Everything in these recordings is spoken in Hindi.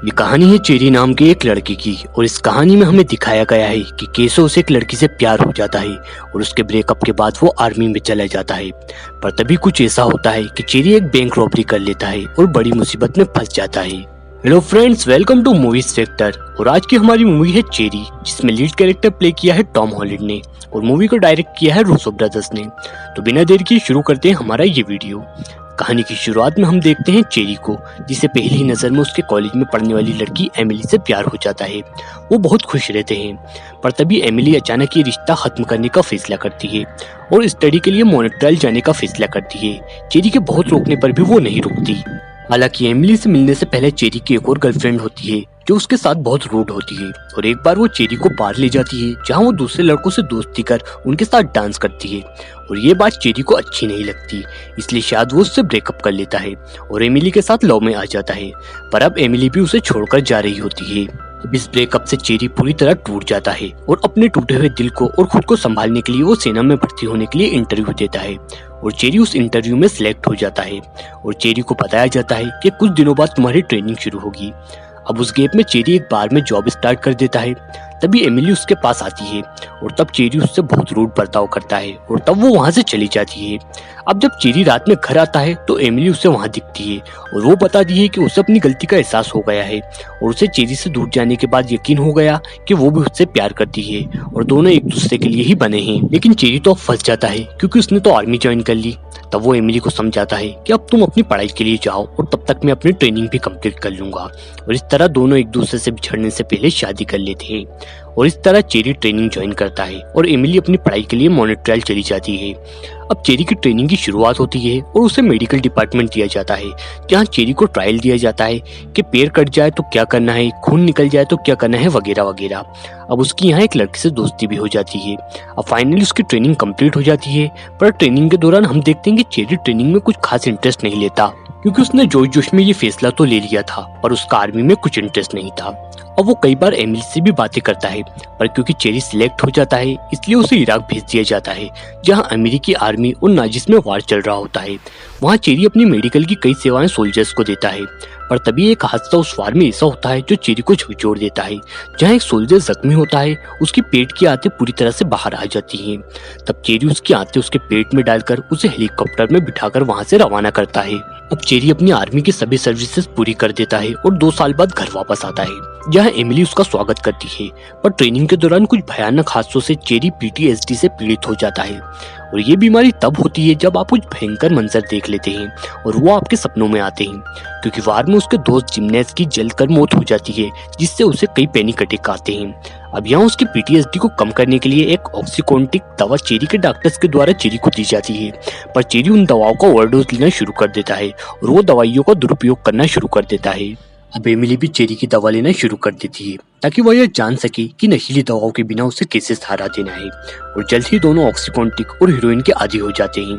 ये कहानी है चेरी नाम के एक लड़के की और इस कहानी में हमें दिखाया गया है कि कैसे उसे एक लड़की से प्यार हो जाता है और उसके ब्रेकअप के बाद वो आर्मी में चला जाता है। पर तभी कुछ ऐसा होता है कि चेरी एक बैंक रॉबरी कर लेता है और बड़ी मुसीबत में फंस जाता है। Hello friends, welcome to movies factor. और आज की हमारी मूवी है चेरी, जिसमें लीड कैरेक्टर प्ले किया है टॉम हॉलैंड ने और मूवी को डायरेक्ट किया है रूसो ब्रदर्स ने। तो बिना देर किए शुरू करते हैं हमारा ये वीडियो। कहानी की शुरुआत में हम देखते हैं चेरी को, जिसे पहली नजर में उसके कॉलेज में पढ़ने वाली लड़की एमिली से प्यार हो जाता है। वो बहुत खुश रहते हैं, पर तभी एमिली अचानक ये रिश्ता खत्म करने का फैसला करती है और स्टडी के लिए मॉन्ट्रियल जाने का फैसला करती है। चेरी के बहुत रोकने पर भी वो नहीं रुकती। हालांकि एमिली से मिलने से पहले चेरी की एक और गर्लफ्रेंड होती है जो उसके साथ बहुत रूड होती है और एक बार वो चेरी को बाहर ले जाती है, जहां वो दूसरे लड़कों से दोस्ती कर उनके साथ डांस करती है। और ये बात चेरी को अच्छी नहीं लगती, इसलिए शायद वो उससे ब्रेकअप कर लेता है और एमिली के साथ लव में आ जाता है। पर अब एमिली भी उसे छोड़कर जा रही होती है। अब इस ब्रेकअप से चेरी पूरी तरह टूट जाता है और अपने टूटे हुए दिल को और खुद को संभालने के लिए वो सेना में भर्ती होने के लिए इंटरव्यू देता है और चेरी उस इंटरव्यू में सिलेक्ट हो जाता है और चेरी को बताया जाता है कि कुछ दिनों बाद तुम्हारी ट्रेनिंग शुरू होगी। अब उस गैप में चेरी एक बार में जॉब स्टार्ट कर देता है। तभी एमिली उसके पास आती है और तब चेरी उससे बहुत रूड बर्ताव करता है और तब वो वहां से चली जाती है। अब जब चेरी रात में घर आता है तो एमिली उसे वहां दिखती है और वो बताती है कि उसे अपनी गलती का एहसास हो गया है और उसे चेरी से दूर जाने के बाद यकीन हो गया कि वो भी उससे प्यार करती है और दोनों एक दूसरे के लिए ही बने हैं। लेकिन चेरी तो अब फंस जाता है क्योंकि उसने तो आर्मी ज्वाइन कर ली। तब वो एमिली को समझाता है कि अब तुम अपनी पढ़ाई के लिए जाओ और तब तक मैं अपनी ट्रेनिंग भी कंप्लीट कर लूंगा। और इस तरह दोनों एक दूसरे से बिछड़ने से पहले शादी कर लेते हैं और इस तरह चेरी ट्रेनिंग ज्वाइन करता है और एमिली अपनी पढ़ाई के लिए मॉन्ट्रियल चली जाती है। अब चेरी की ट्रेनिंग की शुरुआत होती है और उसे मेडिकल डिपार्टमेंट दिया जाता है, जहां चेरी को ट्रायल दिया जाता है कि पैर कट जाए तो क्या करना है, खून निकल जाए तो क्या करना है, वगैरह वगैरह। अब उसकी यहाँ एक लड़की से दोस्ती भी हो जाती है। अब फाइनली उसकी ट्रेनिंग कंप्लीट हो जाती है, पर ट्रेनिंग के दौरान हम देखते हैं कि चेरी ट्रेनिंग में कुछ खास इंटरेस्ट नहीं लेता, क्योंकि उसने जोश जोश में ये फैसला तो ले लिया था पर उसका आर्मी में कुछ इंटरेस्ट नहीं था। अब वो कई बार एमिली से भी बातें करता है, पर क्योंकि चेरी सिलेक्ट हो जाता है इसलिए उसे इराक भेज दिया जाता है, जहां अमेरिकी आर्मी और नाजिस में वार चल रहा होता है। वहां चेरी अपनी मेडिकल की कई सेवाएं सोल्जर्स को देता है, पर तभी एक हादसा उस वार में ऐसा होता है जो चेरी को झकझोर देता है। जहां एक सोल्जर जख्मी होता है, उसकी पेट की आंतें पूरी तरह से बाहर आ जाती हैं। तब चेरी उसकी आंतें उसके पेट में डालकर उसे हेलीकॉप्टर में बिठाकर वहां से रवाना करता है। अब चेरी अपनी आर्मी की सभी सर्विसेज पूरी कर देता है और 2 साल बाद घर वापस आता है, जहां एमिली उसका स्वागत करती है। पर ट्रेनिंग के दौरान कुछ भयानक हादसों से चेरी PTSD से पीड़ित हो जाता है और ये बीमारी तब होती है जब आप कुछ भयंकर मंजर देख लेते हैं और वो आपके सपनों में आते हैं, क्योंकि वार में उसके दोस्त जिम्नेस की जलकर मौत हो जाती है, जिससे उसे कई पैनिक अटैक आते हैं। अब यहाँ उसकी PTSD को कम करने के लिए एक ऑक्सीकोंटिक दवा चेरी के डॉक्टर्स के द्वारा चेरी को दी जाती है, पर चेरी उन दवाओं का ओवरडोज लेना शुरू कर देता है और वो दवाइयों का दुरुपयोग करना शुरू कर देता है। अब एमिली भी चेरी की दवा लेना शुरू कर देती है ताकि वह यह जान सके कि नशीली दवाओं के बिना उसे कैसे सहारा देना है, और जल्द ही दोनों ऑक्सीकोंटिक और हीरोइन के आदी हो जाते हैं।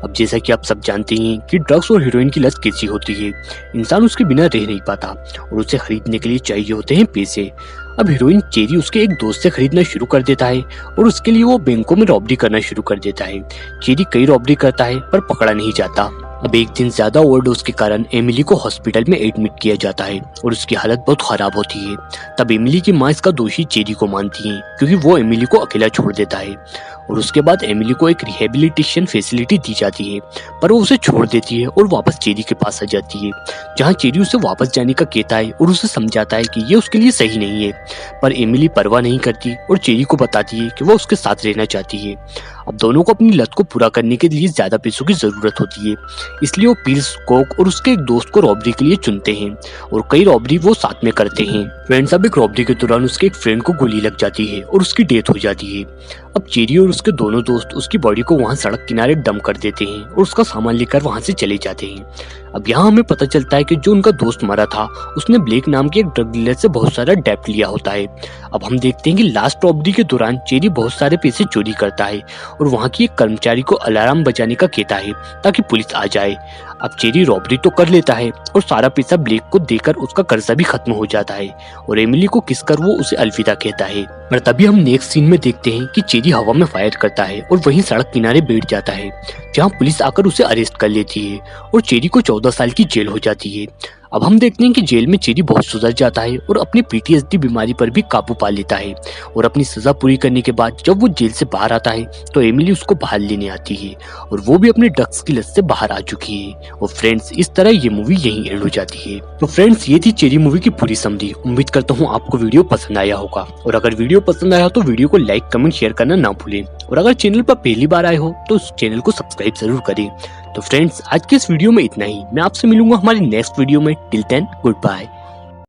अब जैसा कि आप सब जानते हैं कि ड्रग्स और हीरोइन की लत कैसी होती है, इंसान उसके बिना रह नहीं पाता और उसे खरीदने के लिए चाहिए होते हैं पैसे। अब हीरोइन चेरी उसके एक दोस्त से खरीदना शुरू कर देता है और उसके लिए वो बैंकों में रॉबरी करना शुरू कर देता है। चेरी कई रॉबरी करता है पर पकड़ा नहीं जाता। अब एक दिन ज्यादा ओवरडोज के कारण एमिली को हॉस्पिटल में एडमिट किया जाता है और उसकी हालत बहुत खराब होती है। तब एमिली की माँ इसका दोषी चेरी को मानती है, क्योंकि वो एमिली को अकेला छोड़ देता है और उसके बाद एमिली को एक रिहेबिलिटेशन फैसिलिटी दी जाती है, पर वो उसे छोड़ देती है और वापस चेरी के पास आ जाती है, जहां चेरी उसे वापस जाने का कहता है और उसे समझाता है कि ये उसके लिए सही नहीं है। पर एमिली परवाह नहीं करती और चेरी को बताती है कि वो उसके साथ रहना चाहती है। अब दोनों को अपनी लत को पूरा करने के लिए ज्यादा पैसों की जरूरत होती है, इसलिए वो पिल्स, कोक और उसके एक दोस्त को रॉबरी के लिए चुनते हैं और कई रॉबरी वो साथ में करते हैं। फ्रेंड्स, अब एक रॉबरी के दौरान उसके एक फ्रेंड को गोली लग जाती है और उसकी डेथ हो जाती है। अब चेरी और उसके दोनों दोस्त उसकी बॉडी को वहां सड़क किनारे डंप कर देते हैं और उसका सामान लेकर वहां से चले जाते हैं। अब यहाँ हमें पता चलता है कि जो उनका दोस्त मरा था उसने ब्लेक नाम के एक ड्रग डीलर से बहुत सारा डेप्ट लिया होता है। अब हम देखते हैं कि लास्ट रॉबरी के दौरान चेरी बहुत सारे पैसे चोरी करता है और वहाँ की एक कर्मचारी को अलार्म बजाने का कहता है ताकि पुलिस आ जाए। अब चेरी रॉबरी तो कर लेता है और सारा पैसा ब्लेक को देकर उसका कर्जा भी खत्म हो जाता है और एमिली को किस कर वो उसे अलविदा कहता है। पर तभी हम नेक्स्ट सीन में देखते हैं कि चेरी हवा में फायर करता है और वहीं सड़क किनारे बैठ जाता है, जहां पुलिस आकर उसे अरेस्ट कर लेती है और चेरी को 14 साल की जेल हो जाती है। अब हम देखते हैं कि जेल में चेरी बहुत सुधर जाता है और अपनी पीटीएसडी बीमारी पर भी काबू पा लेता है और अपनी सजा पूरी करने के बाद जब वो जेल से बाहर आता है तो एमिली उसको बाहर लेने आती है और वो भी अपने ड्रग्स की लत से बाहर आ चुकी है। और फ्रेंड्स, इस तरह ये मूवी यहीं एंड हो जाती है। तो फ्रेंड्स, ये थी चेरी मूवी की पूरी समरी। उम्मीद करता हूँ आपको वीडियो पसंद आया होगा और अगर वीडियो पसंद आया तो वीडियो को लाइक, कमेंट, शेयर करना ना भूलें और अगर चैनल पर पहली बार आए हो तो उस चैनल को सब्सक्राइब जरूर करें। तो फ्रेंड्स, आज के इस वीडियो में इतना ही। मैं आपसे मिलूंगा हमारी नेक्स्ट वीडियो में। Till then, good bye.